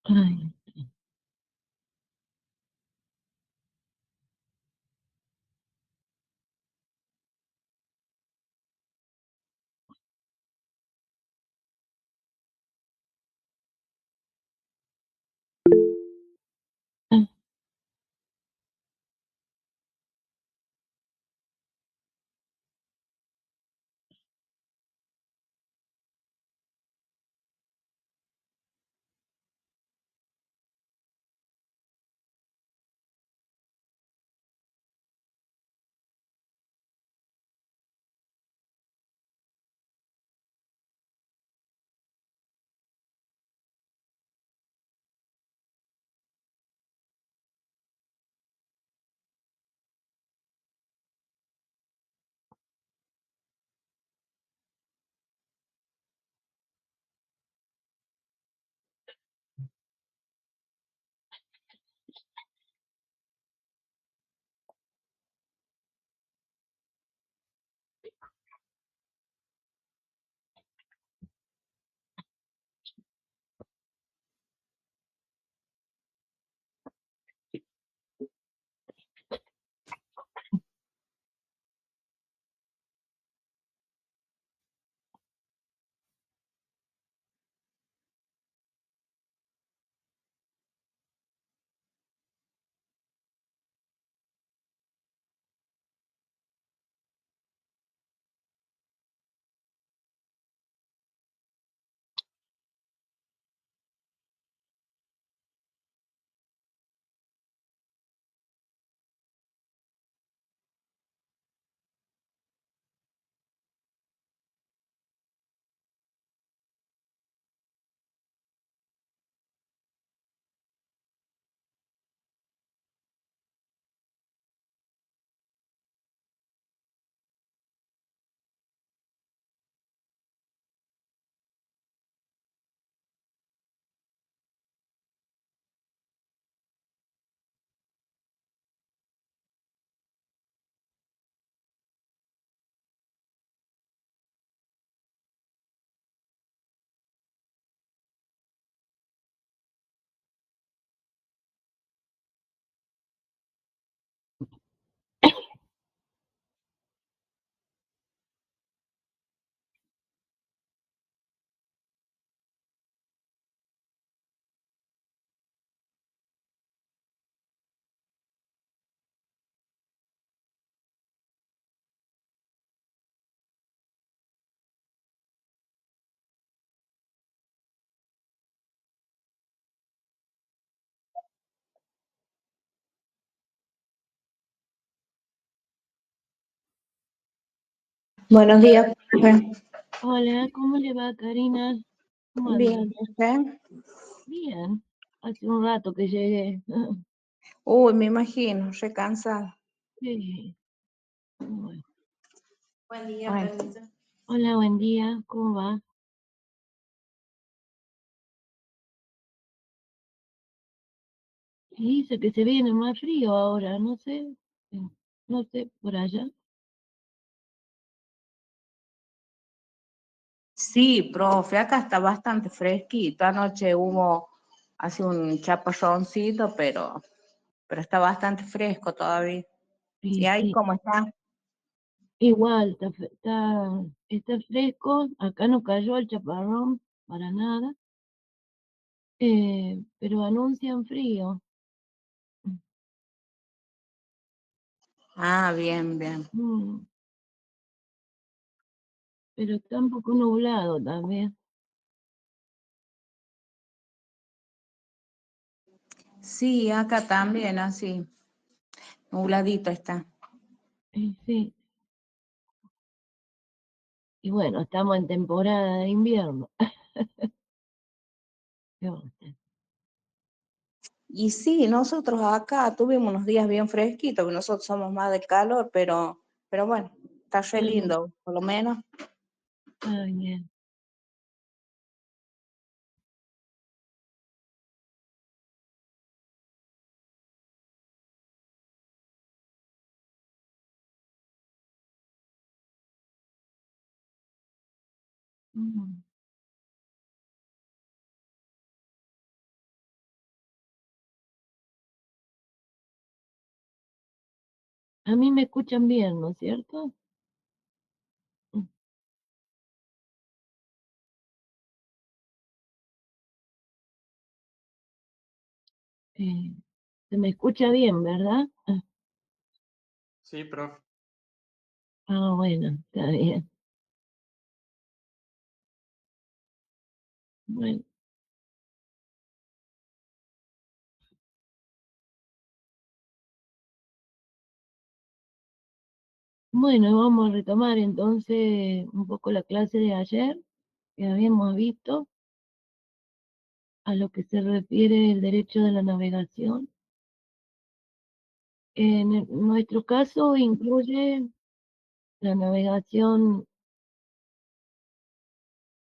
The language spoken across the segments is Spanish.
Ay, ah, Buenos días, profe. hola, ¿cómo le va, Karina? ¿Cómo anda? Bien, ¿usted? Bien, hace un rato que llegué. Uy, me imagino, recansada. Sí, bueno. Buen día, Bueno, permiso. hola, buen día, ¿cómo va? Y dice que se viene más frío ahora, no sé, no sé, por allá. Sí, profe, acá está bastante fresquito. Anoche hubo hace un chaparroncito, pero está bastante fresco todavía. ¿Y Y ahí sí, cómo está? igual, está fresco, acá no cayó el chaparrón para nada, pero anuncian frío. Ah, bien, bien. Mm, pero está un poco nublado también. Sí, acá también, así, nubladito está. Y sí, y bueno, estamos en temporada de invierno. ¿Qué vamos a hacer? Y sí, nosotros acá tuvimos unos días bien fresquitos, porque nosotros somos más de calor, pero bueno, está re Ah, lindo, por lo menos. está bien. Mm. A mí me escuchan bien, ¿no es cierto? Eh, Se me escucha bien, ¿verdad? Sí, profe. Bueno, está bien. Bueno, bueno, vamos a retomar entonces un poco la clase de ayer que habíamos visto a lo que se refiere el derecho de la navegación. Nuestro caso incluye la navegación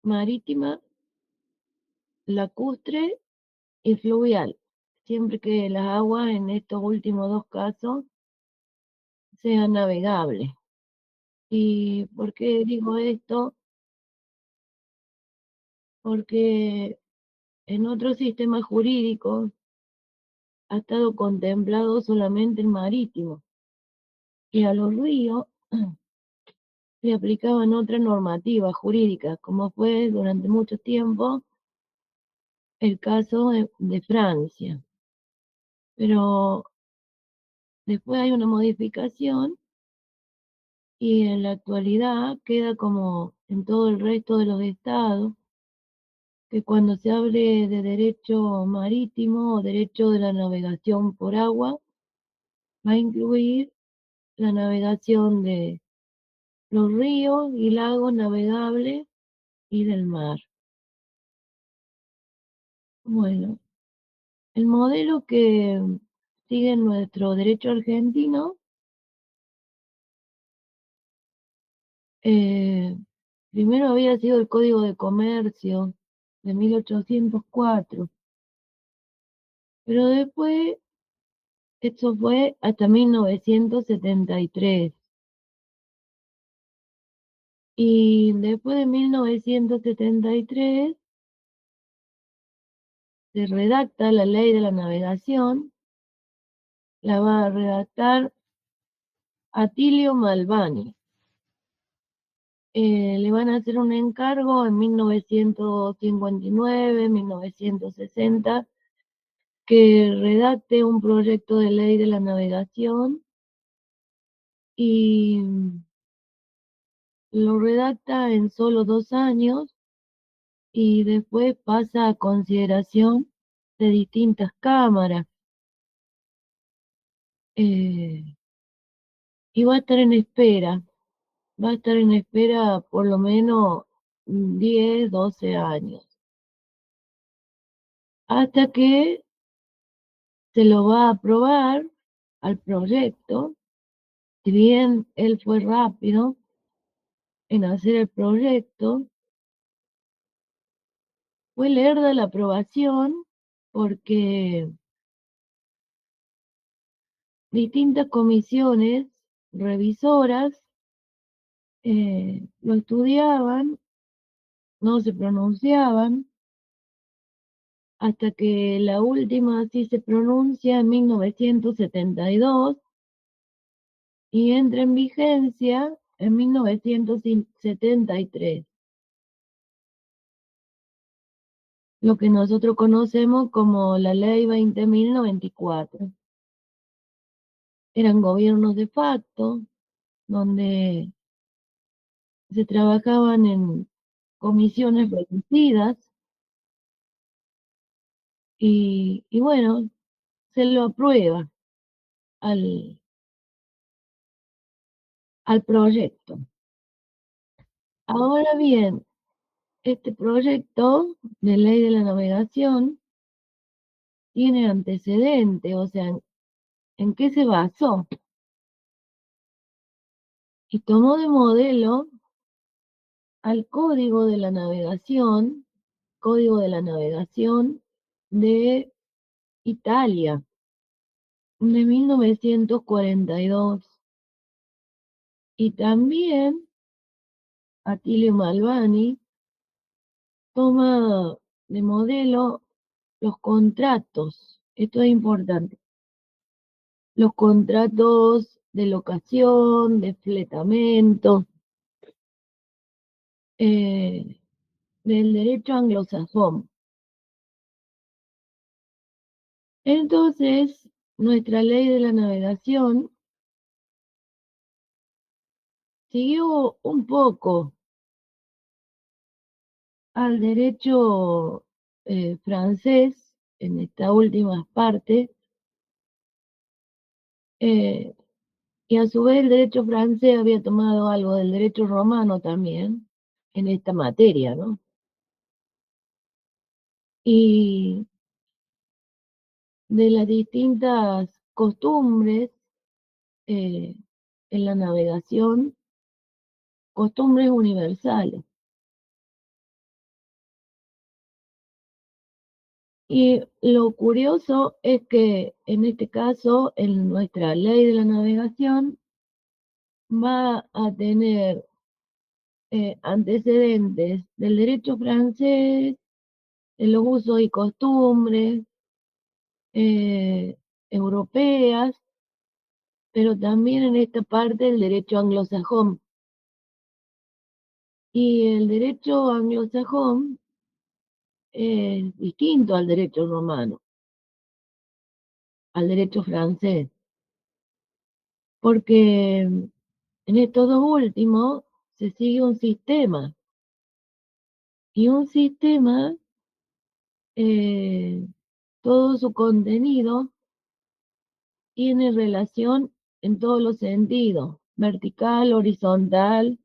marítima, lacustre y fluvial, siempre que las aguas en estos últimos dos casos sean navegables. ¿Y por qué digo esto? Porque en otros sistemas jurídicos ha estado contemplado solamente el marítimo y a los ríos se aplicaban otras normativas jurídicas, como fue durante mucho tiempo el caso de Francia. Pero después hay una modificación y en la actualidad queda como en todo el resto de los estados, que cuando se hable de derecho marítimo o derecho de la navegación por agua, va a incluir la navegación de los ríos y lagos navegables y del mar. Bueno, el modelo que sigue nuestro derecho argentino, eh, primero había sido el Código de Comercio de 1804, pero después esto fue hasta 1973. Y después de 1973 se redacta la ley de la navegación, la va a redactar Atilio Malvani. Le van a hacer un encargo en 1959, 1960, que redacte un proyecto de ley de la navegación y lo redacta en solo 2 años y después pasa a consideración de distintas cámaras. eh, y va a estar en espera por lo menos 10, 12 años, hasta que se lo va a aprobar al proyecto. Si bien él fue rápido en hacer el proyecto, fue lerda la aprobación porque distintas comisiones revisoras lo estudiaban, no se pronunciaban, hasta que la última sí se pronuncia en 1972 y entra en vigencia en 1973, lo que nosotros conocemos como la Ley 20.094. Eran gobiernos de facto, donde se trabajaban en comisiones reducidas y bueno, se lo aprueba al, al proyecto. Ahora bien, este proyecto de ley de la navegación tiene antecedente, o sea, ¿en qué se basó? Y tomó de modelo al Código de la Navegación de Italia, de 1942. Y también Attilio Malvani toma de modelo los contratos, esto es importante, los contratos de locación, de fletamento, del derecho anglosajón. Entonces, nuestra ley de la navegación siguió un poco al derecho francés en esta última parte, y a su vez el derecho francés había tomado algo del derecho romano también en esta materia, ¿no? Y de las distintas costumbres eh, en la navegación, costumbres universales. Y lo curioso es que en este caso, en nuestra ley de la navegación, va a tener antecedentes del derecho francés, de los usos y costumbres eh, europeas, pero también en esta parte el derecho anglosajón. Y el derecho anglosajón es distinto al derecho romano, al derecho francés, porque en estos dos últimos se sigue un sistema, y un sistema, eh, todo su contenido tiene relación en todos los sentidos, vertical, horizontal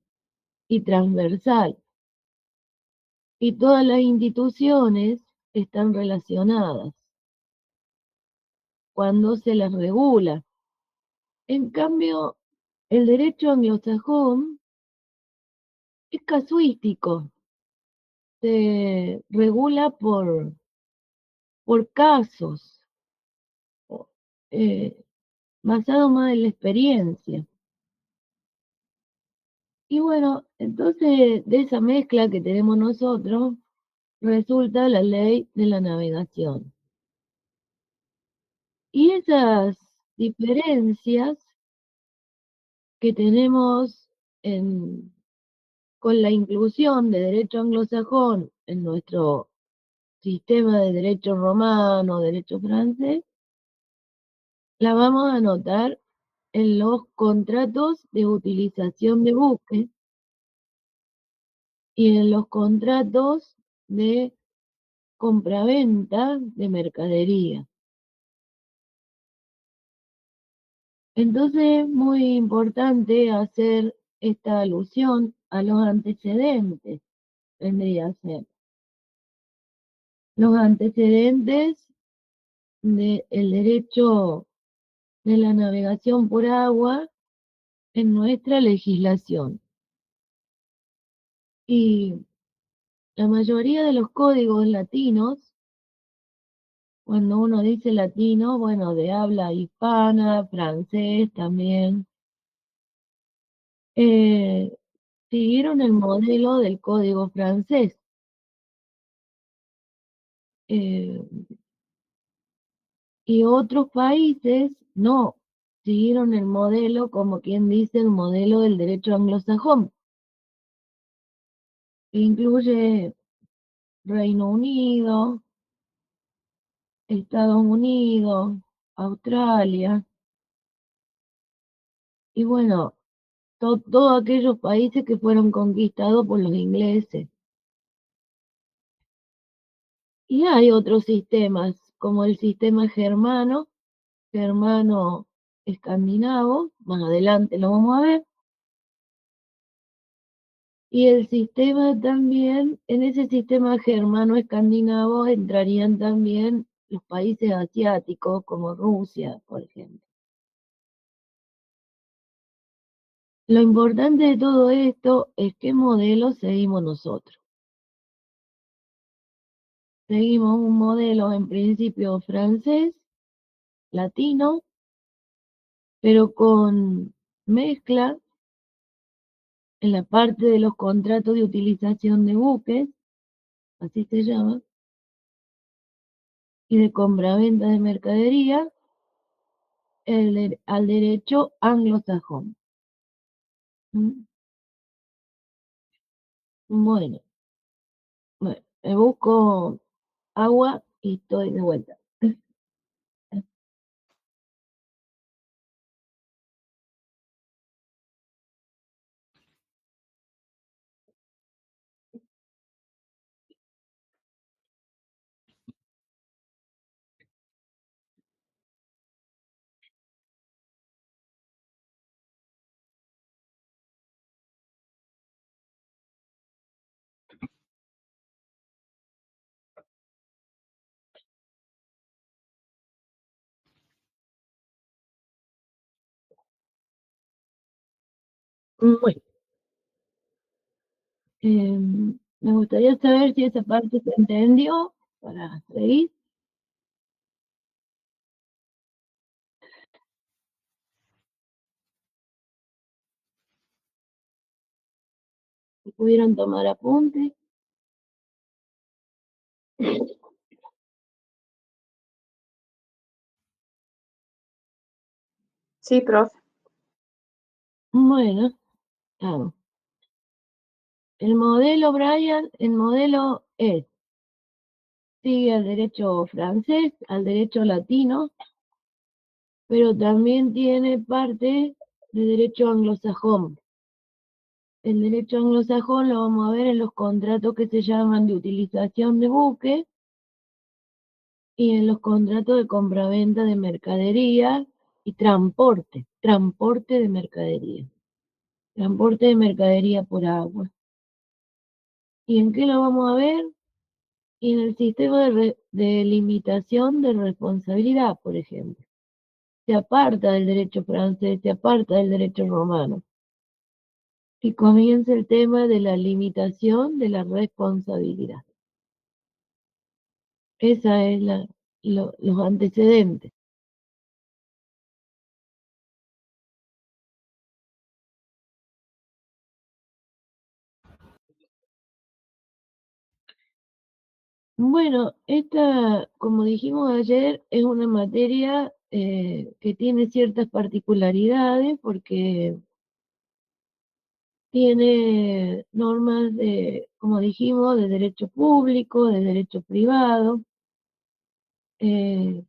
y transversal. Y todas las instituciones están relacionadas cuando se las regula. En cambio, el derecho anglosajón es casuístico, se regula por casos, eh, basado más en la experiencia. Y bueno, entonces de esa mezcla que tenemos nosotros, resulta la ley de la navegación. Y esas diferencias que tenemos con la inclusión de derecho anglosajón en nuestro sistema de derecho romano, derecho francés, la vamos a notar en los contratos de utilización de buques y en los contratos de compraventa de mercadería. Entonces es muy importante hacer esta alusión a los antecedentes, vendría a ser. Los antecedentes del derecho de la navegación por agua en nuestra legislación. Y la mayoría de los códigos latinos, cuando uno dice latino, bueno, de habla hispana, francés también, siguieron el modelo del código francés. Eh, y otros países no, siguieron el modelo, como quien dice, el modelo del derecho anglosajón, que incluye Reino Unido, Estados Unidos, Australia, y bueno, todos aquellos países que fueron conquistados por los ingleses. Y hay otros sistemas, como el sistema germano, germano escandinavo, más adelante lo vamos a ver, y el sistema también, en ese sistema germano-escandinavo entrarían también los países asiáticos, como Rusia, por ejemplo. Lo importante de todo esto es qué modelo seguimos nosotros. Seguimos un modelo en principio francés, latino, pero con mezcla en la parte de los contratos de utilización de buques, así se llama, y de compraventa de mercadería, al derecho anglosajón. ¿Mm? Bueno, me busco agua y estoy de vuelta. Bueno, me gustaría saber si esa parte se entendió para seguir. Si pudieron tomar apuntes. Sí, profe. Bueno, claro. El modelo, Brian, el modelo sigue al derecho francés, al derecho latino, pero también tiene parte de derecho anglosajón. El derecho anglosajón lo vamos a ver en los contratos que se llaman de utilización de buque y en los contratos de compraventa de mercadería y transporte de mercadería, transporte de mercadería por agua. ¿Y en qué lo vamos a ver? Y en el sistema de limitación de responsabilidad, por ejemplo. Se aparta del derecho francés, se aparta del derecho romano. Y comienza el tema de la limitación de la responsabilidad. Esa es los antecedentes. Bueno, esta, como dijimos ayer, es una materia que tiene ciertas particularidades porque tiene normas de, como dijimos, de derecho público, de derecho privado, eh,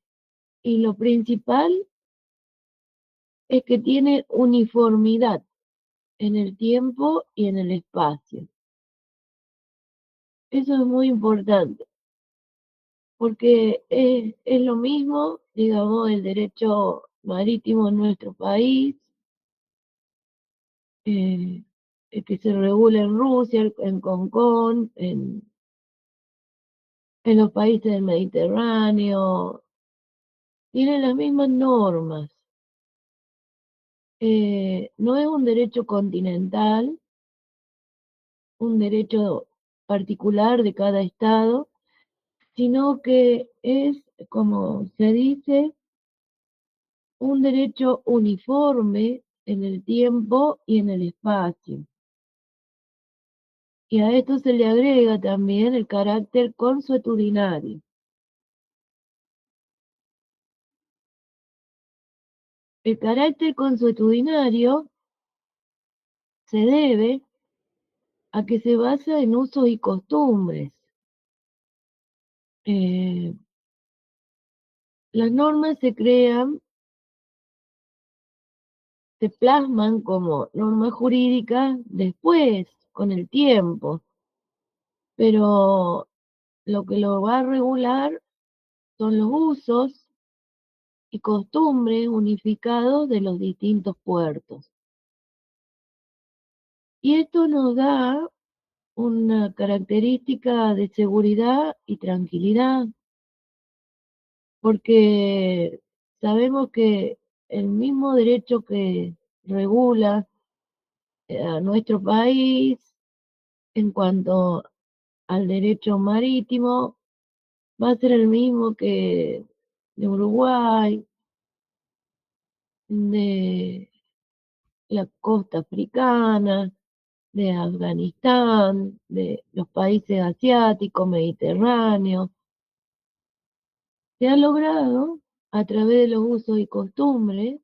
y lo principal es que tiene uniformidad en el tiempo y en el espacio. Eso es muy importante, porque es lo mismo, digamos, el derecho marítimo en nuestro país, eh, el que se regula en Rusia, en Hong Kong, en los países del Mediterráneo, tienen las mismas normas. No es un derecho continental, un derecho particular de cada estado, sino que es, como se dice, un derecho uniforme en el tiempo y en el espacio. Y a esto se le agrega también el carácter consuetudinario. El carácter consuetudinario se debe a que se basa en usos y costumbres. Eh, las normas se crean, se plasman como normas jurídicas después, con el tiempo, pero lo que lo va a regular son los usos y costumbres unificados de los distintos puertos. Y esto nos da una característica de seguridad y tranquilidad, porque sabemos que el mismo derecho que regula a nuestro país en cuanto al derecho marítimo va a ser el mismo que de Uruguay, de la costa africana, de Afganistán, de los países asiáticos, mediterráneos. Se ha logrado a través de los usos y costumbres,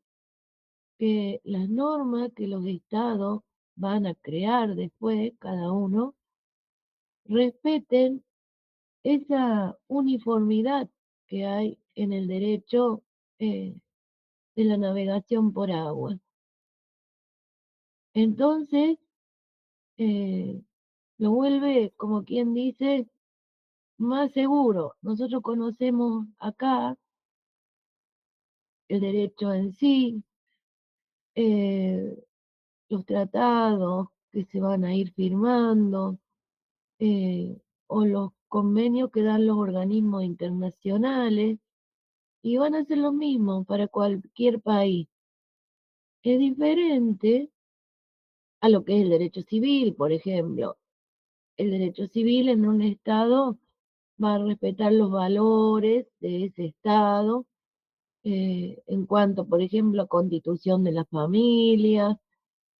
que las normas que los estados van a crear después, cada uno, respeten esa uniformidad que hay en el derecho de la navegación por agua. Entonces, lo vuelve, como quien dice, más seguro. Nosotros conocemos acá el derecho en sí, eh, los tratados que se van a ir firmando, eh, o los convenios que dan los organismos internacionales, y van a ser lo mismo para cualquier país. Es diferente a lo que es el derecho civil, por ejemplo. El derecho civil en un estado va a respetar los valores de ese estado, en cuanto, por ejemplo, a constitución de la familia,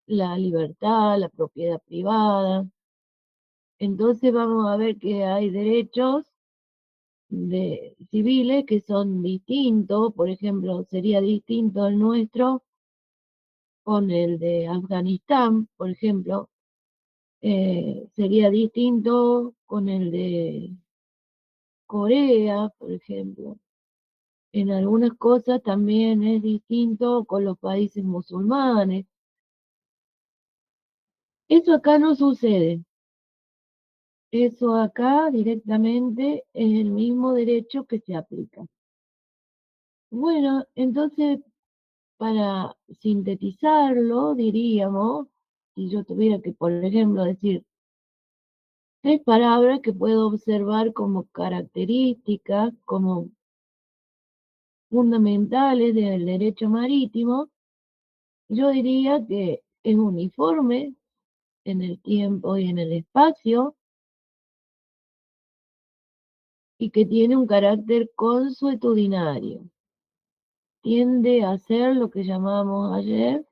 la libertad, la propiedad privada. Entonces vamos a ver que hay derechos civiles que son distintos, por ejemplo, sería distinto el nuestro con el de Afganistán, por ejemplo, sería distinto con el de Corea, por ejemplo. En algunas cosas también es distinto con los países musulmanes. Eso acá no sucede. Eso acá directamente es el mismo derecho que se aplica. Bueno, entonces, para sintetizarlo, diríamos, si yo tuviera que, por ejemplo, decir tres palabras que puedo observar como características, como fundamentales del derecho marítimo, yo diría que es uniforme en el tiempo y en el espacio y que tiene un carácter consuetudinario. Tiende a ser lo que llamamos ayer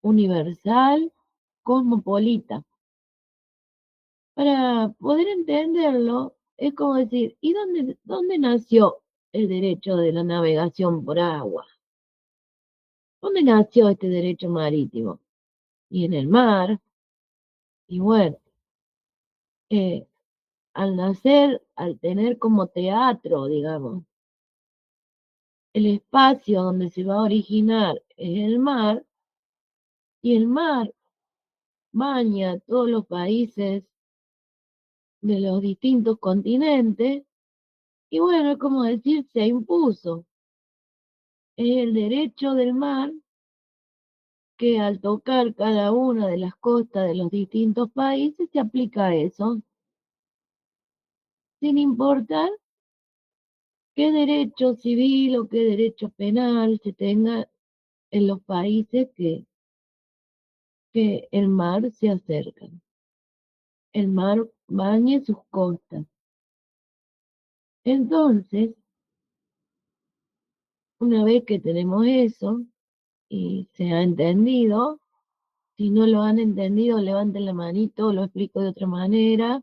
universal, cosmopolita. Para poder entenderlo, es como decir, ¿y dónde nació el derecho de la navegación por agua? ¿Dónde nació este derecho marítimo? Y en el mar, y bueno, eh, al nacer, al tener como teatro, digamos, el espacio donde se va a originar es el mar, y el mar baña todos los países de los distintos continentes, y bueno, es como decir, se impuso. Es el derecho del mar que al tocar cada una de las costas de los distintos países se aplica a eso, sin importar qué derecho civil o qué derecho penal se tenga en los países que el mar se acerca. El mar bañe sus costas. Entonces, una vez que tenemos eso y se ha entendido, si no lo han entendido, levanten la manito, lo explico de otra manera.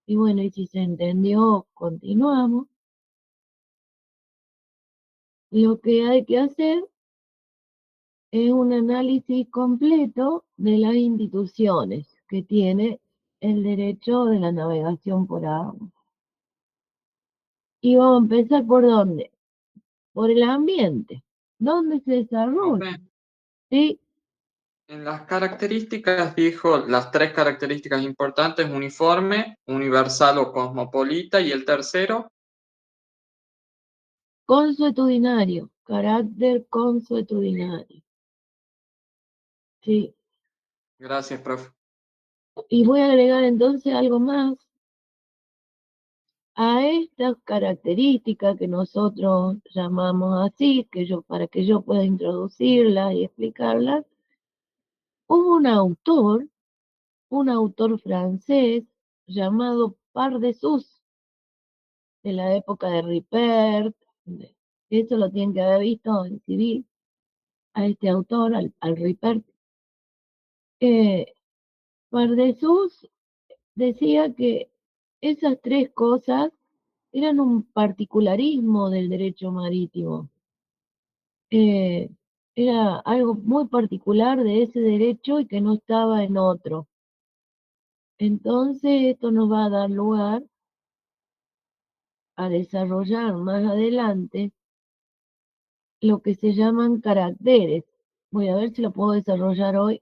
Y bueno, y si se entendió, continuamos. Lo que hay que hacer es un análisis completo de las instituciones que tiene el derecho de la navegación por agua. Y vamos a empezar por dónde? Por el ambiente. ¿Dónde se desarrolla? Profe, ¿Sí? en las características dijo las tres características importantes: uniforme, universal o cosmopolita, y el tercero. Consuetudinario, carácter consuetudinario. Sí. Gracias, profe. Y voy a agregar entonces algo más a estas características que nosotros llamamos así, para que yo pueda introducirlas y explicarlas. Hubo un autor francés llamado Pardesus, de la época de Ripert, eso lo tienen que haber visto en civil, a este autor, al Ripert. Pardesus decía que esas tres cosas eran un particularismo del derecho marítimo. Era algo muy particular de ese derecho y que no estaba en otro. Entonces esto nos va a dar lugar a desarrollar más adelante lo que se llaman caracteres. Voy a ver si lo puedo desarrollar hoy.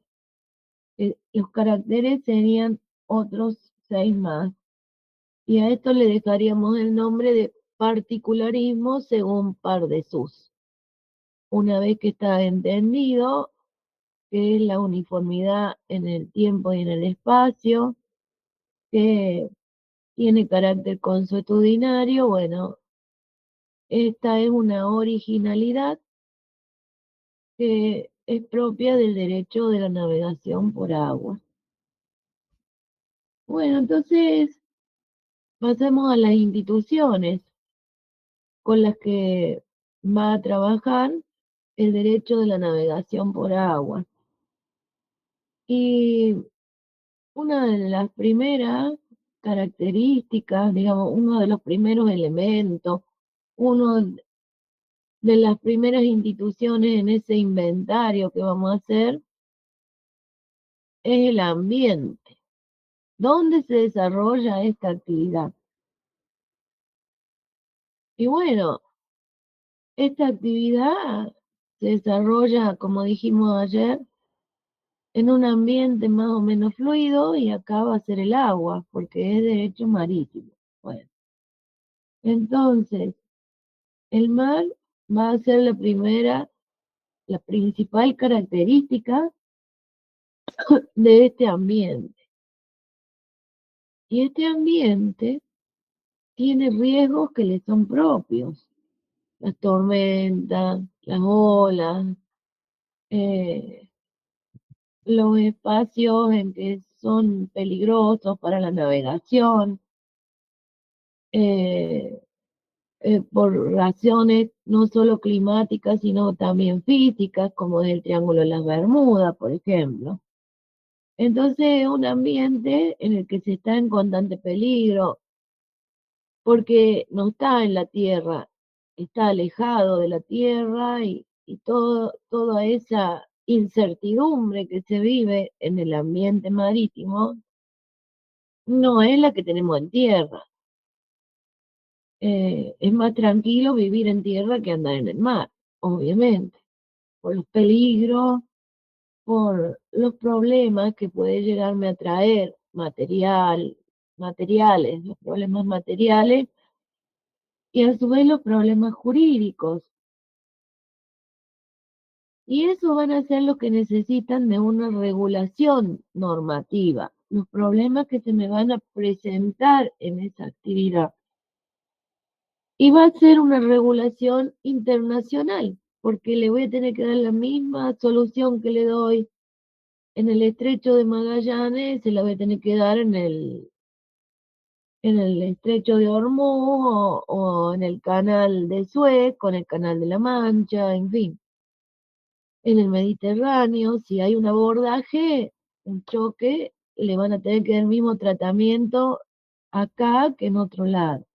Los caracteres serían otros 6 más. Y a esto le dejaríamos el nombre de particularismo según Pardesus. Una vez que está entendido que es la uniformidad en el tiempo y en el espacio, que tiene carácter consuetudinario, bueno, esta es una originalidad que es propia del derecho de la navegación por agua. Bueno, entonces pasemos a las instituciones con las que va a trabajar el derecho de la navegación por agua. Y una de las primeras características, digamos, uno de los primeros elementos, uno de las primeras instituciones en ese inventario que vamos a hacer es el ambiente. ¿Dónde se desarrolla esta actividad? Y bueno, esta actividad se desarrolla, como dijimos ayer, en un ambiente más o menos fluido y acá va a ser el agua, porque es derecho marítimo. Bueno, entonces, el mar va a ser la principal característica de este ambiente. Y este ambiente tiene riesgos que le son propios. Las tormentas, las olas, eh, los espacios en que son peligrosos para la navegación, eh, por razones no solo climáticas, sino también físicas, como es el Triángulo de las Bermudas, por ejemplo. Entonces, es un ambiente en el que se está en constante peligro, porque no está en la tierra, está alejado de la tierra y toda esa incertidumbre que se vive en el ambiente marítimo no es la que tenemos en tierra. Es más tranquilo vivir en tierra que andar en el mar, obviamente, por los peligros, por los problemas que puede llegarme a traer materiales, los problemas materiales y a su vez los problemas jurídicos. Y esos van a ser los que necesitan de una regulación normativa, los problemas que se me van a presentar en esa actividad. Y va a ser una regulación internacional, porque le voy a tener que dar la misma solución que le doy en el estrecho de Magallanes, se la voy a tener que dar en el estrecho de Hormuz o en el canal de Suez, con el canal de la Mancha, en fin. En el Mediterráneo, si hay un abordaje, un choque, le van a tener que dar el mismo tratamiento acá que en otro lado.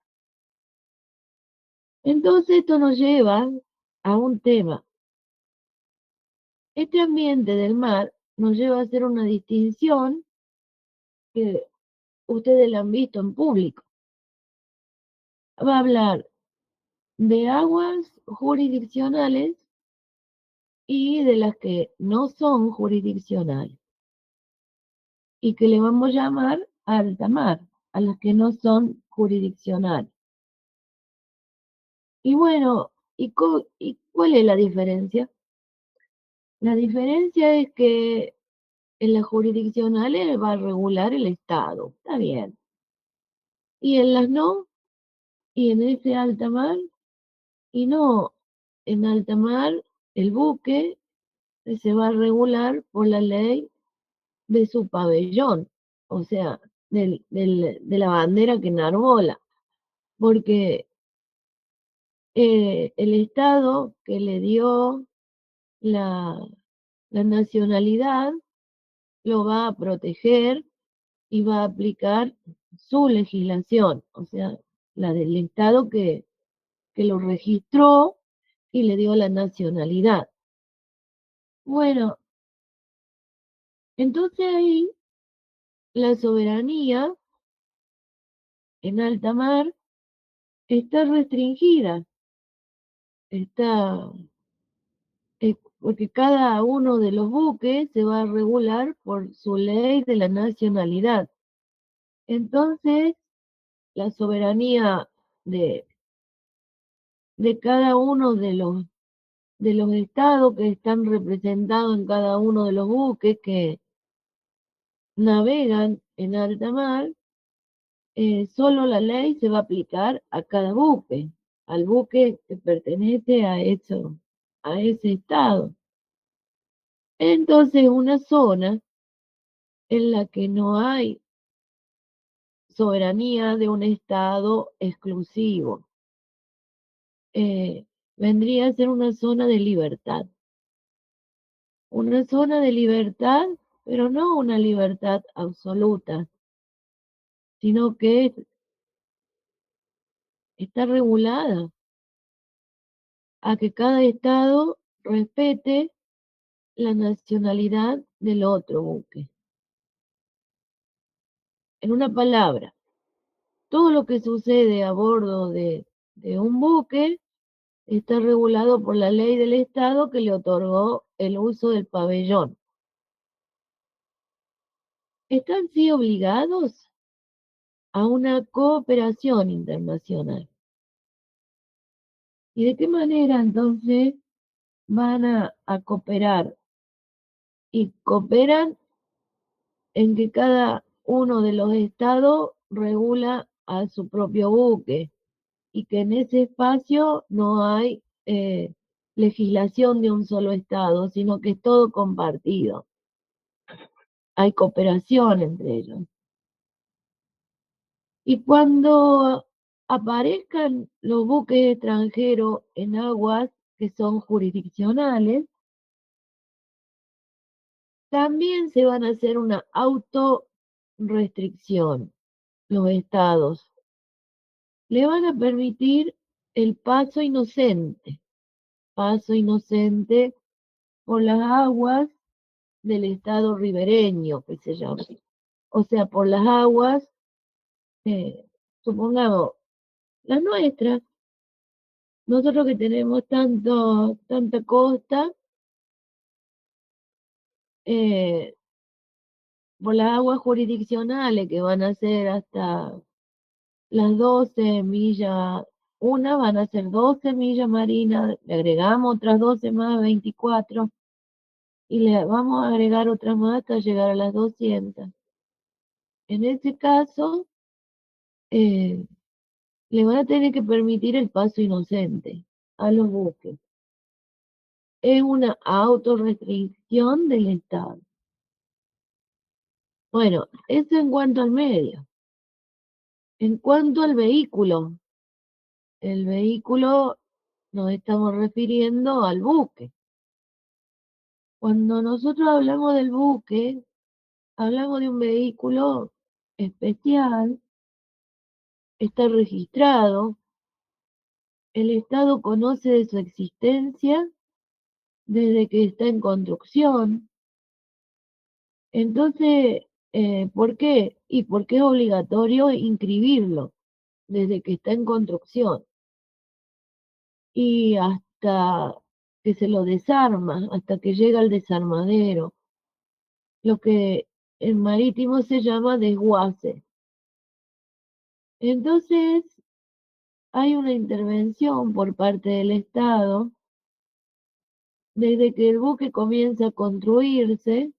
Entonces esto nos lleva a un tema. Este ambiente del mar nos lleva a hacer una distinción que ustedes la han visto en público. Va a hablar de aguas jurisdiccionales y de las que no son jurisdiccionales y que le vamos a llamar alta mar, a las que no son jurisdiccionales. Y bueno, ¿y cuál es la diferencia? La diferencia es que en las jurisdiccionales va a regular el Estado, está bien. Y en las no, y en ese alta mar, y no, en alta mar el buque se va a regular por la ley de su pabellón, o sea, de la bandera que enarbola, porque el Estado que le dio la, la nacionalidad lo va a proteger y va a aplicar su legislación, o sea, la del Estado que lo registró y le dio la nacionalidad. Bueno, entonces ahí la soberanía en alta mar está restringida, está, porque cada uno de los buques se va a regular por su ley de la nacionalidad. Entonces, la soberanía de, de cada uno de los estados que están representados en cada uno de los buques que navegan en alta mar, solo la ley se va a aplicar a cada buque, al buque que pertenece a ese estado. Entonces, una zona en la que no hay soberanía de un estado exclusivo, vendría a ser una zona de libertad. Una zona de libertad, pero no una libertad absoluta, sino que está regulada a que cada estado respete la nacionalidad del otro buque. En una palabra, todo lo que sucede a bordo de un buque está regulado por la ley del Estado que le otorgó el uso del pabellón. Están sí obligados a una cooperación internacional. ¿Y de qué manera entonces van a cooperar? Y cooperan en que cada uno de los estados regula a su propio buque y que en ese espacio no hay legislación de un solo estado, sino que es todo compartido. Hay cooperación entre ellos. Y cuando aparezcan los buques extranjeros en aguas que son jurisdiccionales, también se van a hacer una autorrestricción los estados. Le van a permitir el paso inocente por las aguas del estado ribereño, que se llama. O sea, por las aguas, supongamos, las nuestras, nosotros que tenemos tanta costa, eh, por las aguas jurisdiccionales que van a ser hasta las 12 millas, una van a ser 12 millas marinas, le agregamos otras 12 más, 24, y le vamos a agregar otras más hasta llegar a las 200. En ese caso, eh, le van a tener que permitir el paso inocente a los buques. Es una autorrestricción del Estado. Bueno, eso en cuanto al medio. En cuanto al vehículo, el vehículo nos estamos refiriendo al buque. Cuando nosotros hablamos del buque, hablamos de un vehículo especial, está registrado, el Estado conoce de su existencia desde que está en construcción. Entonces, ¿por qué? Y porque es obligatorio inscribirlo desde que está en construcción y hasta que se lo desarma, hasta que llega al desarmadero, lo que en marítimo se llama desguace. Entonces, hay una intervención por parte del Estado desde que el buque comienza a construirse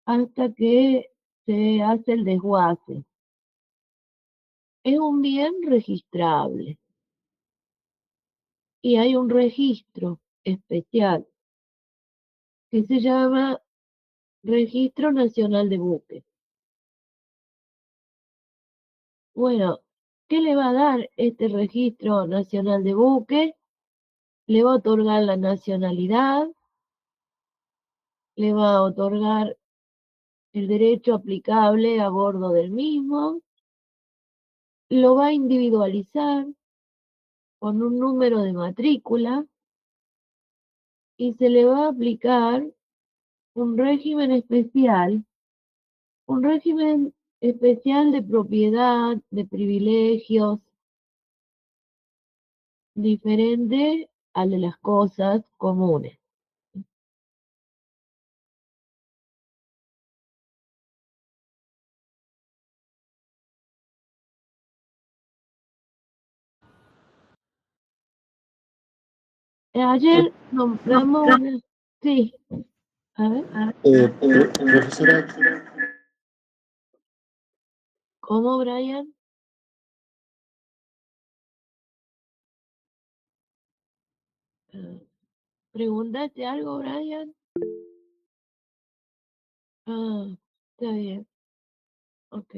hasta que se hace el desguace. Es un bien registrable y hay un registro especial que se llama Registro Nacional de Buques. Bueno, ¿qué le va a dar este Registro Nacional de Buques? Le va a otorgar la nacionalidad, le va a otorgar el derecho aplicable a bordo del mismo, lo va a individualizar con un número de matrícula y se le va a aplicar un régimen especial de propiedad, de privilegios, diferente al de las cosas comunes. Ayer nombramos una... Sí, a ver. Profesora, ¿Cómo, Brian? ¿Preguntaste algo, Brian? Ah, está bien. Ok.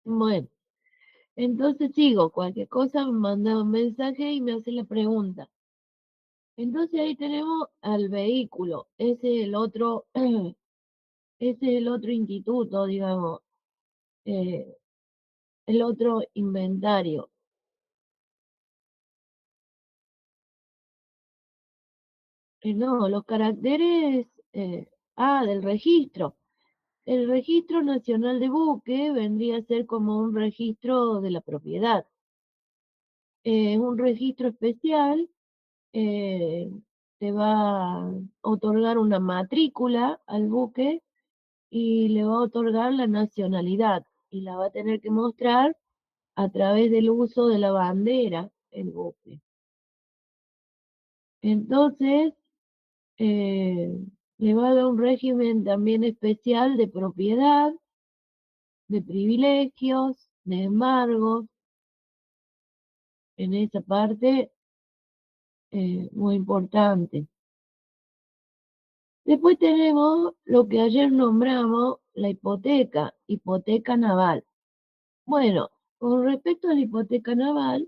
Bueno, entonces sigo. Cualquier cosa me manda un mensaje y me hace la pregunta. Entonces ahí tenemos al vehículo. Ese es el otro, ese es el otro instituto, digamos, eh, el otro inventario. No, los caracteres del registro. El Registro Nacional de Buque vendría a ser como un registro de la propiedad. Es un registro especial, eh, te va a otorgar una matrícula al buque y le va a otorgar la nacionalidad y la va a tener que mostrar a través del uso de la bandera el buque. Entonces, eh, le va a dar un régimen también especial de propiedad, de privilegios, de embargos, en esa parte muy importante. Después tenemos lo que ayer nombramos, la hipoteca naval. Bueno, con respecto a la hipoteca naval,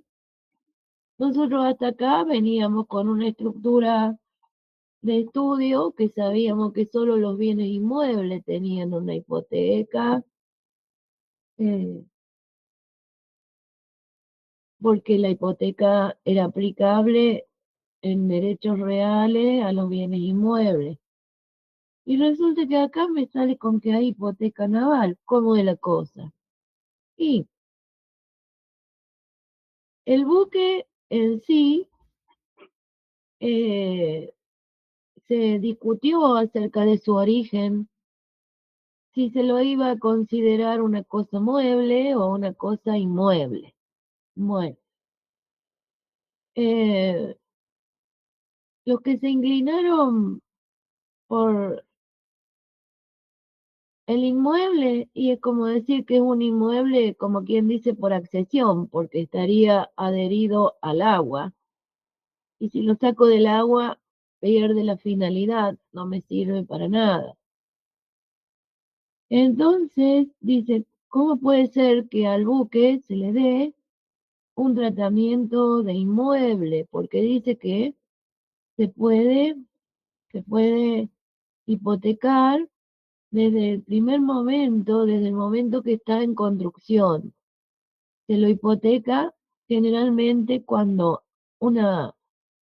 nosotros hasta acá veníamos con una estructura de estudio que sabíamos que solo los bienes inmuebles tenían una hipoteca, eh, porque la hipoteca era aplicable en derechos reales a los bienes inmuebles. Y resulta que acá me sale con que hay hipoteca naval. ¿Cómo es la cosa? Y el buque en sí eh, se discutió acerca de su origen, si se lo iba a considerar una cosa mueble o una cosa inmueble. Bueno, eh, los que se inclinaron por el inmueble, y es como decir que es un inmueble, como quien dice, por accesión, porque estaría adherido al agua. Y si lo saco del agua, pierde la finalidad, no me sirve para nada. Entonces, dice, ¿cómo puede ser que al buque se le dé un tratamiento de inmueble? Porque dice que se puede, se puede hipotecar desde el primer momento, desde el momento que está en construcción. Se lo hipoteca generalmente cuando una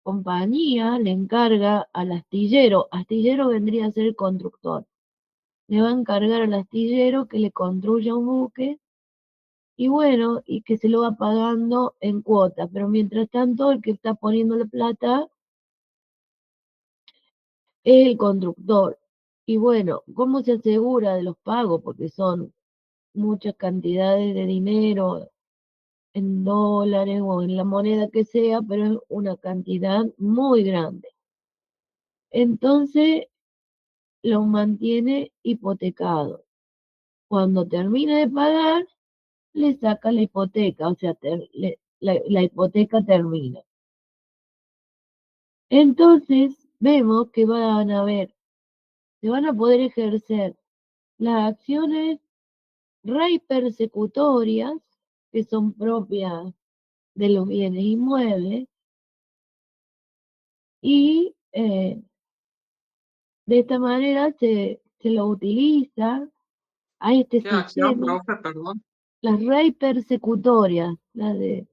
compañía le encarga al astillero vendría a ser el constructor, le va a encargar al astillero que le construya un buque y bueno, y que se lo va pagando en cuotas, pero mientras tanto el que está poniendo la plata es el constructor. Y bueno, ¿cómo se asegura de los pagos? Porque son muchas cantidades de dinero en dólares o en la moneda que sea, pero es una cantidad muy grande. Entonces lo mantiene hipotecado. Cuando termina de pagar, le saca la hipoteca, o sea, la hipoteca termina. Entonces vemos que se van a poder ejercer las acciones rey persecutorias, que son propias de los bienes inmuebles, y de esta manera se lo utiliza a este ¿Qué acción, sistema. profe? Perdón. las rey persecutorias, las de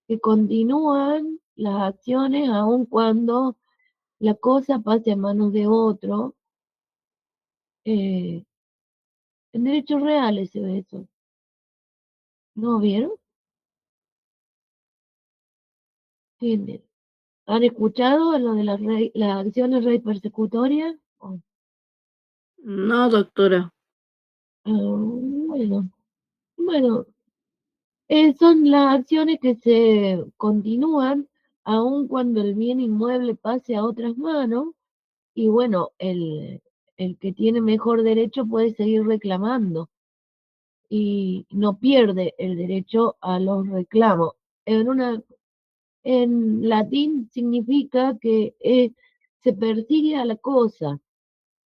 que continúan las acciones aun cuando la cosa pase a manos de otro. En derechos reales se ve eso. ¿No vieron? Sí, ¿han escuchado lo de las acciones rey persecutorias? Oh, No, doctora. bueno, bueno, son las acciones que se continúan aun cuando el bien inmueble pase a otras manos y bueno, el que tiene mejor derecho puede seguir reclamando y no pierde el derecho a los reclamos. En latín significa que se persigue a la cosa,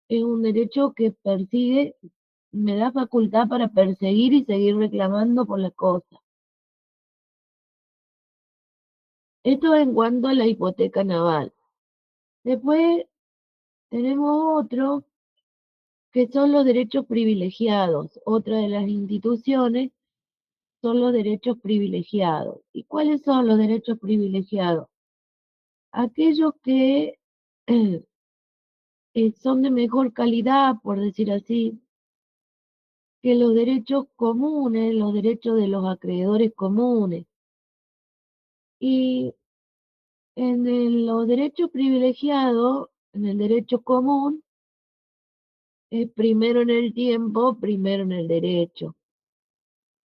es un derecho que persigue, me da facultad para perseguir y seguir reclamando por la cosa. Esto en cuanto a la hipoteca naval. Después tenemos otro que son los derechos privilegiados. Otra de las instituciones son los derechos privilegiados. ¿Y cuáles son los derechos privilegiados? Aquellos que son de mejor calidad, por decir así, que los derechos comunes, los derechos de los acreedores comunes. Y los derechos privilegiados, en el derecho común, es primero en el tiempo, primero en el derecho.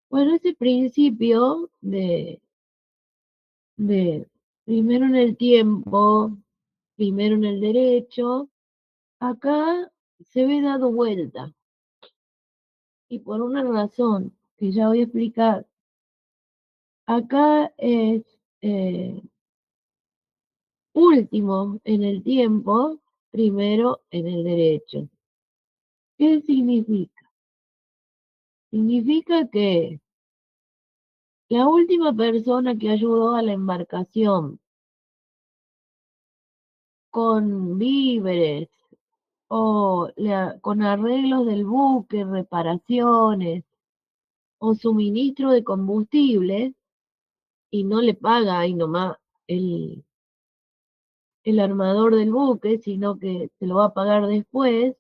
Bueno, ese principio de primero en el tiempo, primero en el derecho, acá se ve dado vuelta. Y por una razón que ya voy a explicar. Acá es último en el tiempo, primero en el derecho. ¿Qué significa? Significa que la última persona que ayudó a la embarcación con víveres o con arreglos del buque, reparaciones o suministro de combustible y no le paga ahí nomás el, el armador del buque, sino que se lo va a pagar después,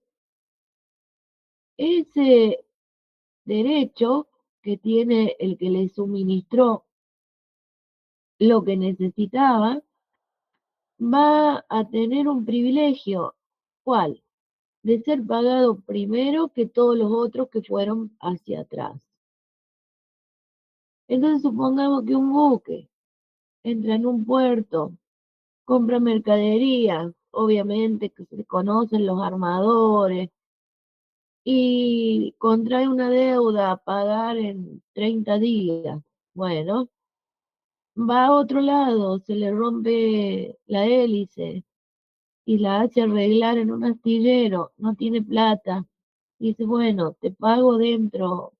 ese derecho que tiene el que le suministró lo que necesitaba, va a tener un privilegio. ¿Cuál? De ser pagado primero que todos los otros que fueron hacia atrás. Entonces supongamos que un buque entra en un puerto, compra mercadería, obviamente que se conocen los armadores, y contrae una deuda a pagar en 30 días. Bueno, va a otro lado, se le rompe la hélice y la hace arreglar en un astillero, no tiene plata. Dice, bueno, te pago dentro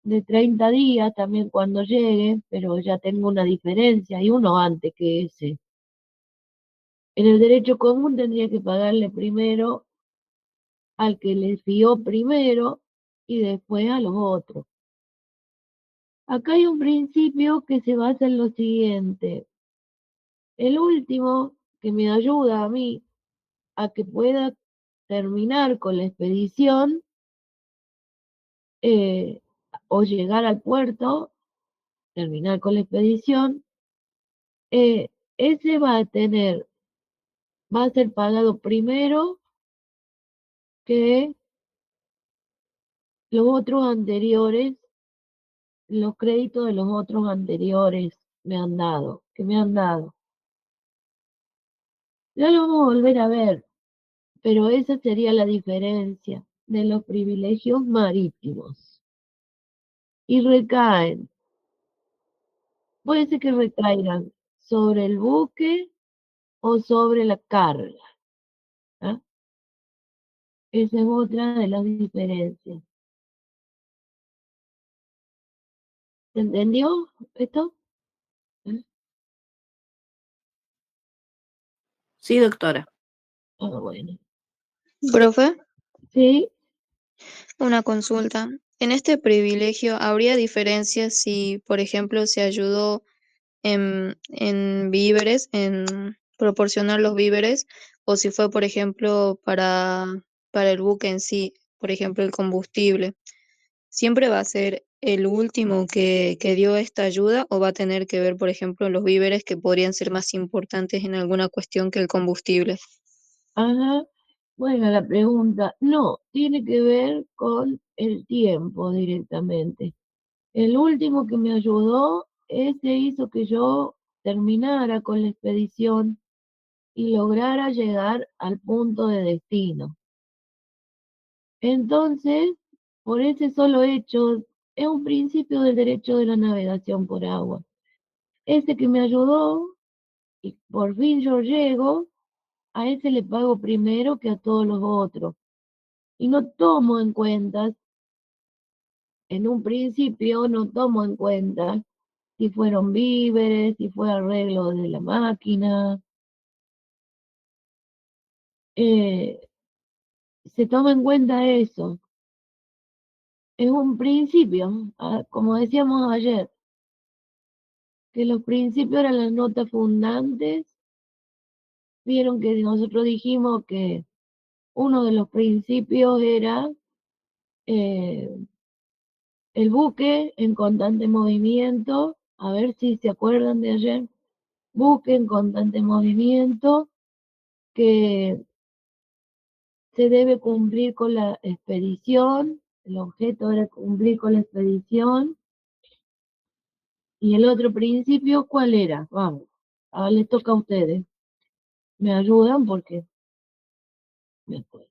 de 30 días también cuando llegue, pero ya tengo una diferencia y uno antes que ese. En el derecho común tendría que pagarle primero al que le fió primero y después a los otros. Acá hay un principio que se basa en lo siguiente. El último que me ayuda a mí a que pueda terminar con la expedición eh, o llegar al puerto, terminar con la expedición, ese va a ser pagado primero que los otros anteriores, los créditos de los otros anteriores que me han dado. Ya lo vamos a volver a ver, pero esa sería la diferencia de los privilegios marítimos. Y recaen, puede ser que recaigan sobre el buque o sobre la carga. ¿Ah? Esa es otra de las diferencias. ¿Se entendió esto? ¿Ah? Sí, doctora. Ah, bueno. Profe, Sí, una consulta. En este privilegio, ¿habría diferencias si, por ejemplo, se ayudó en víveres, en proporcionar los víveres, o si fue, por ejemplo, para el buque en sí, por ejemplo, el combustible? ¿Siempre va a ser el último que dio esta ayuda o va a tener que ver, por ejemplo, los víveres que podrían ser más importantes en alguna cuestión que el combustible? Ajá. Bueno, la pregunta, no, tiene que ver con el tiempo directamente. El último que me ayudó, ese hizo que yo terminara con la expedición y lograra llegar al punto de destino. Entonces, por ese solo hecho, es un principio del derecho de la navegación por agua. Ese que me ayudó y por fin yo llego, a ese le pago primero que a todos los otros. Y no tomo en cuenta, en un principio no tomo en cuenta si fueron víveres, si fue arreglo de la máquina. eh, Se toma en cuenta eso. Es un principio, como decíamos ayer, que los principios eran las notas fundantes. Vieron que nosotros dijimos que uno de los principios era eh, el buque en constante movimiento. A ver si se acuerdan de ayer. Buque en constante movimiento, que se debe cumplir con la expedición. El objeto era cumplir con la expedición. Y el otro principio, ¿cuál era? Vamos, ahora les toca a ustedes. ¿Me ayudan? Porque me acuerdo.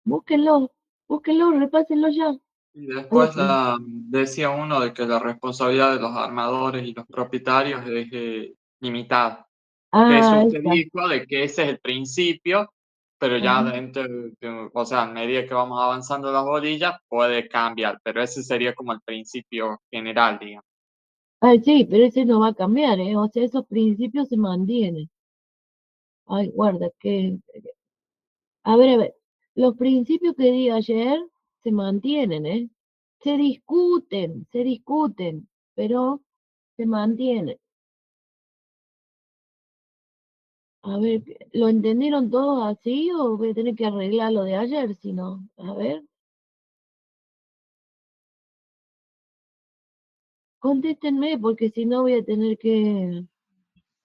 Búsquenlo, búsquenlo, repásenlo ya. Y A la después pregunta. decía uno de que la responsabilidad de los armadores y los propietarios es limitada. Que eso Ah, usted esta. dijo de que ese es el principio, pero ya Ajá. dentro, o sea, a medida que vamos avanzando las bolillas puede cambiar, pero ese sería como el principio general, digamos. Ay, sí, pero ese no va a cambiar, ¿eh? O sea, esos principios se mantienen. Ay, guarda, que... A ver, los principios que di ayer se mantienen, ¿eh? Se discuten, pero se mantienen. A ver, ¿lo entendieron todos así o voy a tener que arreglar lo de ayer? Si no, a ver, contéstenme porque si no voy a tener que...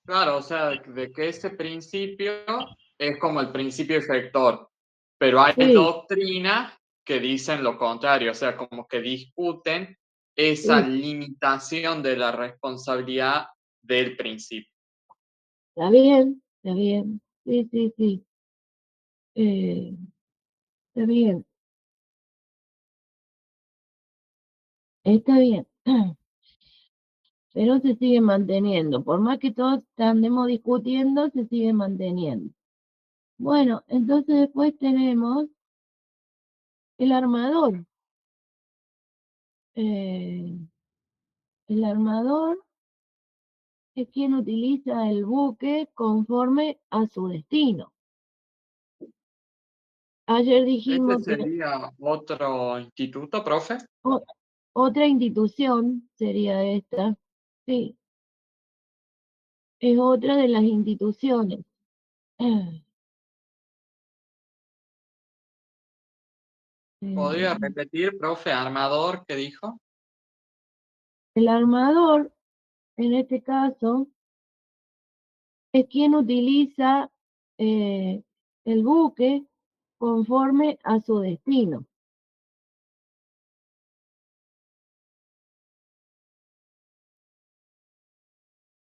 Claro, o sea, de que ese principio es como el principio efector, pero hay Sí, doctrinas que dicen lo contrario, o sea, como que discuten esa sí, limitación de la responsabilidad del principio. está bien, está bien. Sí, sí, sí. Eh, Está bien, está bien. Pero se sigue manteniendo. Por más que todos andemos discutiendo, se sigue manteniendo. Bueno, entonces después tenemos el armador. Eh, el armador es quien utiliza el buque conforme a su destino. Ayer ¿Este dijimos que sería otro instituto, profe? o- otra institución sería esta. Sí, es otra de las instituciones. ¿Podría Eh, repetir, profe, armador, qué dijo? el armador, en este caso, es quien utiliza eh, el buque conforme a su destino.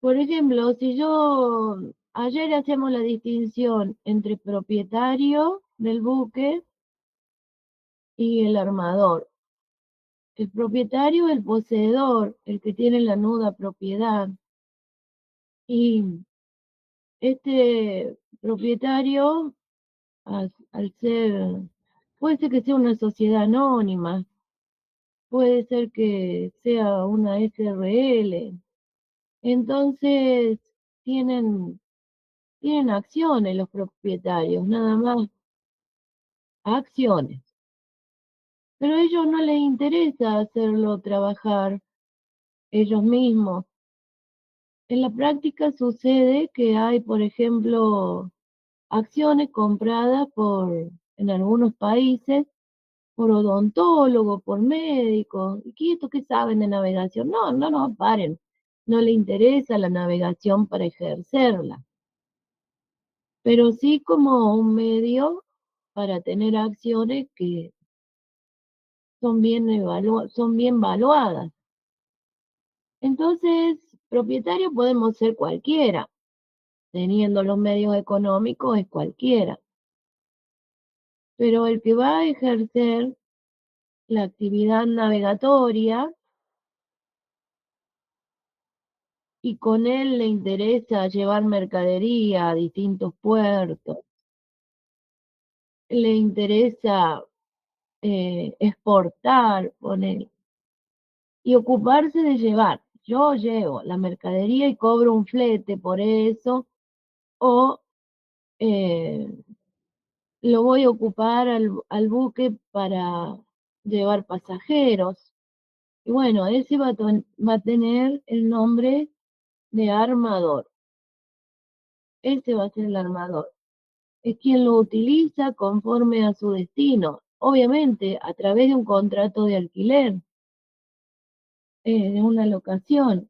Por ejemplo, si yo ayer hacemos la distinción entre propietario del buque y el armador. El propietario es el poseedor, el que tiene la nuda propiedad. Y este propietario, al ser, puede ser que sea una sociedad anónima, puede ser que sea una SRL. Entonces, tienen, tienen acciones los propietarios, nada más, acciones. Pero a ellos no les interesa hacerlo trabajar ellos mismos. En la práctica sucede que hay, por ejemplo, acciones compradas en algunos países por odontólogos, por médicos. ¿Y qué esto qué saben de navegación? No, paren. No le interesa la navegación para ejercerla, pero sí como un medio para tener acciones que son bien valuadas. Entonces, propietario podemos ser cualquiera, teniendo los medios económicos es cualquiera, pero el que va a ejercer la actividad navegatoria y con él le interesa llevar mercadería a distintos puertos, le interesa exportar, poner, y ocuparse de llevar. Yo llevo la mercadería y cobro un flete por eso, o eh, lo voy a ocupar al buque para llevar pasajeros. Y bueno, ese va a tener el nombre de armador. Ese va a ser el armador. Es quien lo utiliza conforme a su destino, obviamente a través de un contrato de alquiler, de una locación,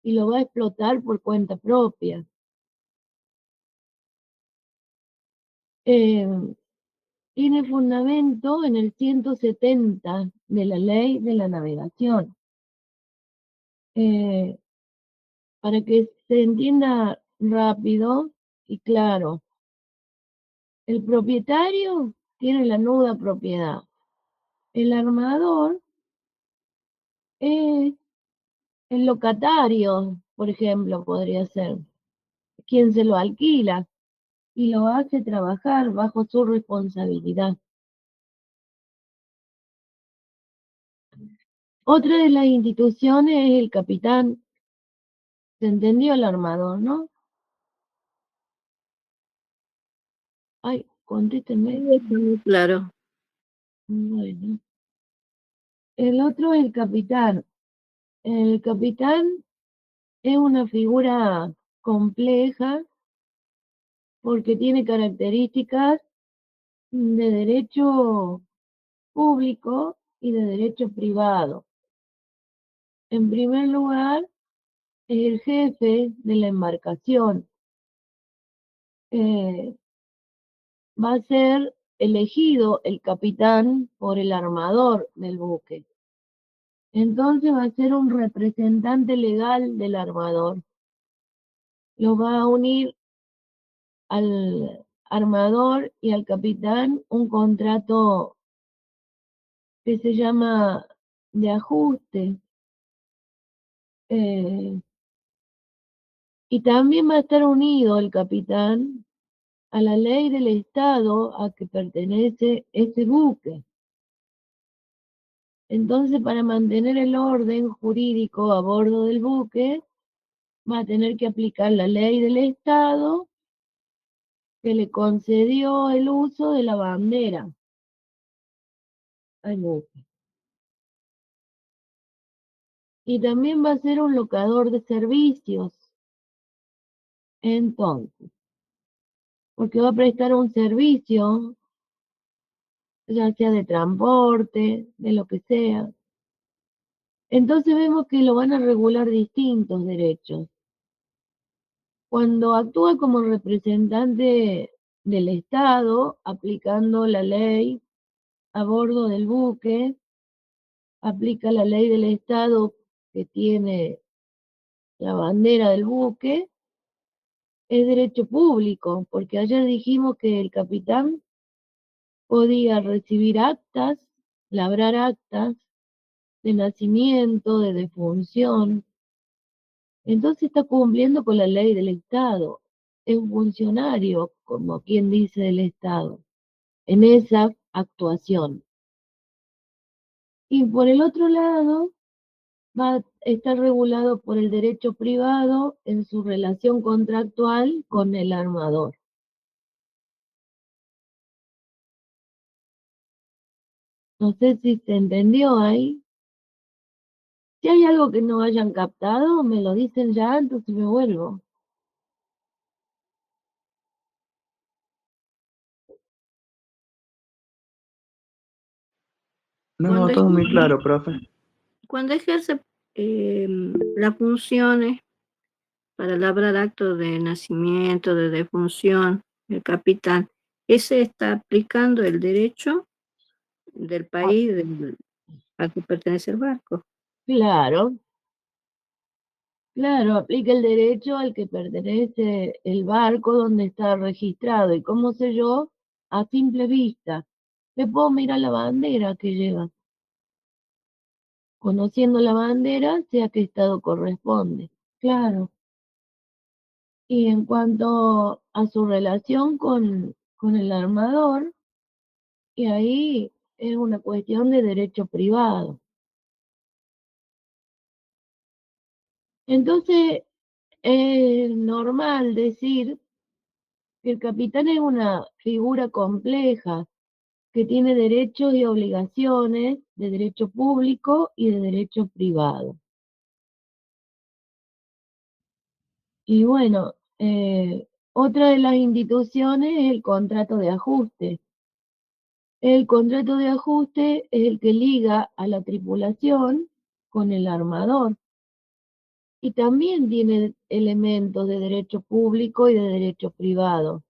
y lo va a explotar por cuenta propia. Eh, Tiene fundamento en el 170 de la Ley de la Navegación. Eh, para que se entienda rápido y claro, el propietario tiene la nuda propiedad. El armador es el locatario, por ejemplo, podría ser quien se lo alquila y lo hace trabajar bajo su responsabilidad. Otra de las instituciones es el capitán. ¿Se entendió el armador, no? Ay, contéstenme. Está muy claro. Bueno. El otro es el capitán. El capitán es una figura compleja porque tiene características de derecho público y de derecho privado. En primer lugar, es el jefe de la embarcación. Va a ser elegido el capitán por el armador del buque. Entonces va a ser un representante legal del armador. Lo va a unir al armador y al capitán un contrato que se llama de ajuste. Y también va a estar unido el capitán a la ley del Estado a que pertenece ese buque. Entonces, para mantener el orden jurídico a bordo del buque, va a tener que aplicar la ley del Estado que le concedió el uso de la bandera al buque. Y también va a ser un locador de servicios. Entonces, porque va a prestar un servicio, ya sea de transporte, de lo que sea. Entonces vemos que lo van a regular distintos derechos. Cuando actúa como representante del Estado, aplicando la ley a bordo del buque, aplica la ley del Estado que tiene la bandera del buque, es derecho público, porque ayer dijimos que el capitán podía recibir actas, labrar actas de nacimiento, de defunción. Entonces está cumpliendo con la ley del Estado. Es un funcionario, como quien dice, del Estado, en esa actuación. Y por el otro lado, va a estar regulado por el derecho privado en su relación contractual con el armador. No sé si se entendió ahí. Si hay algo que no hayan captado, me lo dicen ya, entonces me vuelvo. No, todo muy claro, profe. Cuando ejerce las funciones para labrar actos de nacimiento, de defunción, el capital, ese está aplicando el derecho del país al que pertenece el barco. Claro, claro, aplica el derecho al que pertenece el barco donde está registrado. ¿Y cómo sé yo? A simple vista. Le puedo mirar la bandera que lleva. Conociendo la bandera, sé a qué estado corresponde. Claro. Y en cuanto a su relación con el armador, y ahí es una cuestión de derecho privado. Entonces, es normal decir que el capitán es una figura compleja que tiene derechos y obligaciones de derecho público y de derecho privado. Y bueno, otra de las instituciones es el contrato de ajuste. El contrato de ajuste es el que liga a la tripulación con el armador y también tiene elementos de derecho público y de derecho privado,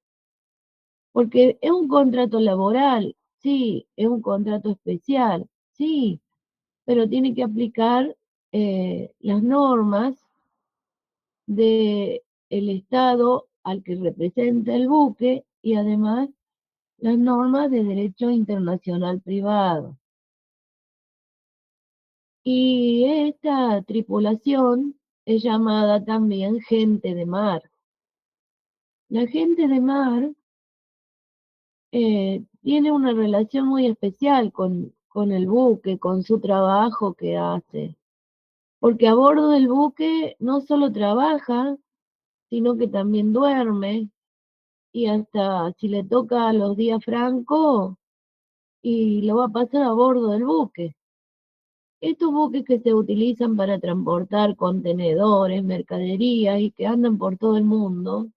porque es un contrato laboral, sí, es un contrato especial, sí, pero tiene que aplicar las normas del Estado al que representa el buque y además las normas de derecho internacional privado. Y esta tripulación es llamada también gente de mar. La gente de mar tiene una relación muy especial con el buque, con su trabajo que hace, porque a bordo del buque no solo trabaja, sino que también duerme y hasta si le toca los días francos y lo va a pasar a bordo del buque. Estos buques que se utilizan para transportar contenedores, mercaderías y que andan por todo el mundo,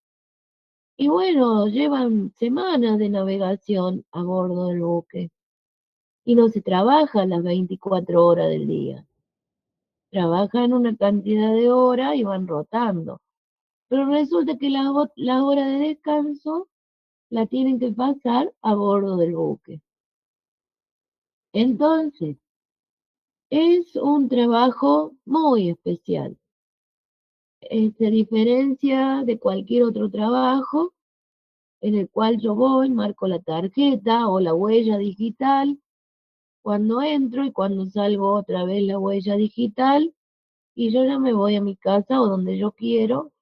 y bueno, llevan semanas de navegación a bordo del buque y no se trabaja las 24 horas del día. Trabajan una cantidad de horas y van rotando. Pero resulta que las horas de descanso la tienen que pasar a bordo del buque. Entonces, es un trabajo muy especial. Se diferencia de cualquier otro trabajo en el cual yo voy, marco la tarjeta o la huella digital cuando entro y cuando salgo otra vez la huella digital y yo ya me voy a mi casa o donde yo quiero,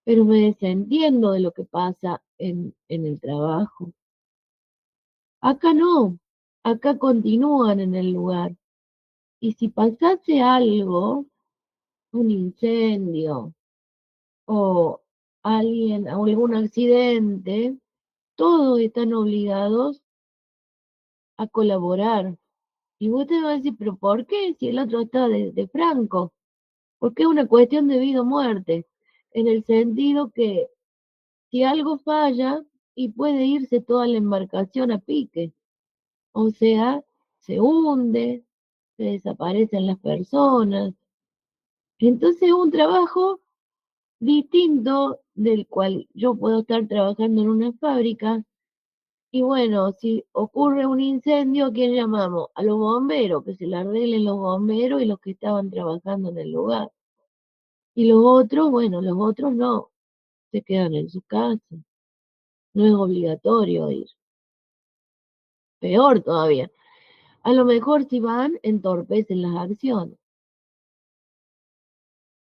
pero me desentiendo de lo que pasa en el trabajo. Acá no, acá continúan en el lugar. Y si pasase algo, un incendio o alguien, o algún accidente, todos están obligados a colaborar. Y vos te vas a decir, pero ¿por qué? Si el otro está de franco. Porque es una cuestión de vida o muerte, en el sentido que si algo falla y puede irse toda la embarcación a pique, o sea, se hunde, se desaparecen las personas. Entonces es un trabajo distinto del cual yo puedo estar trabajando en una fábrica. Y bueno, si ocurre un incendio, ¿a quién llamamos? A los bomberos, que se la arreglen los bomberos y los que estaban trabajando en el lugar. Y los otros, bueno, los otros no, se quedan en su casa. No es obligatorio ir. Peor todavía. A lo mejor si van, entorpecen las acciones.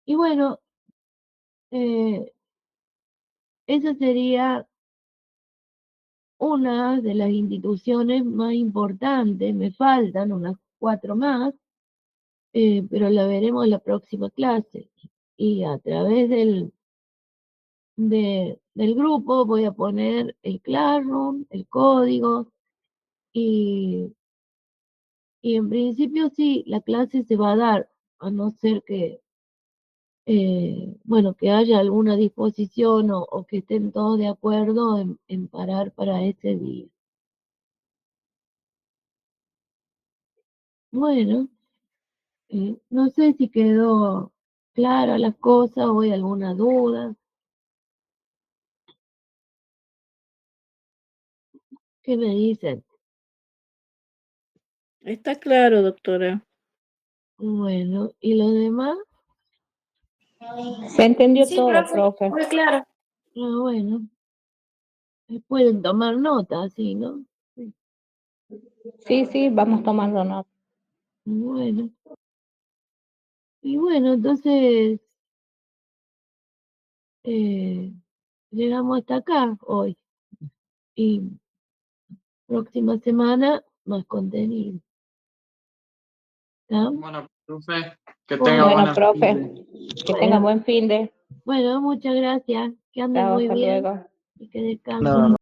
Y bueno, eh, esa sería una de las instituciones más importantes. Me faltan unas 4 más, pero la veremos en la próxima clase. Y a través del grupo voy a poner el Classroom, el código y Y en principio sí, la clase se va a dar, a no ser que, bueno, que haya alguna disposición o que estén todos de acuerdo en parar para ese día. Bueno, no sé si quedó clara las cosas o hay alguna duda. ¿Qué me dicen? Está claro, doctora. Bueno, ¿y lo demás? Se entendió Sí, todo, profe, profe. muy claro. Ah, bueno, pueden tomar nota, así, ¿no? Sí. Sí, sí, vamos tomando nota. Bueno, y bueno, entonces eh, llegamos hasta acá hoy. Y próxima semana más contenido. ¿Está? Bueno, profe, que tenga Bueno, Bueno, buenas profe, que tenga bueno, buen fin de. bueno, muchas gracias. Que anden Chao, muy hasta bien luego. y que descansen. No,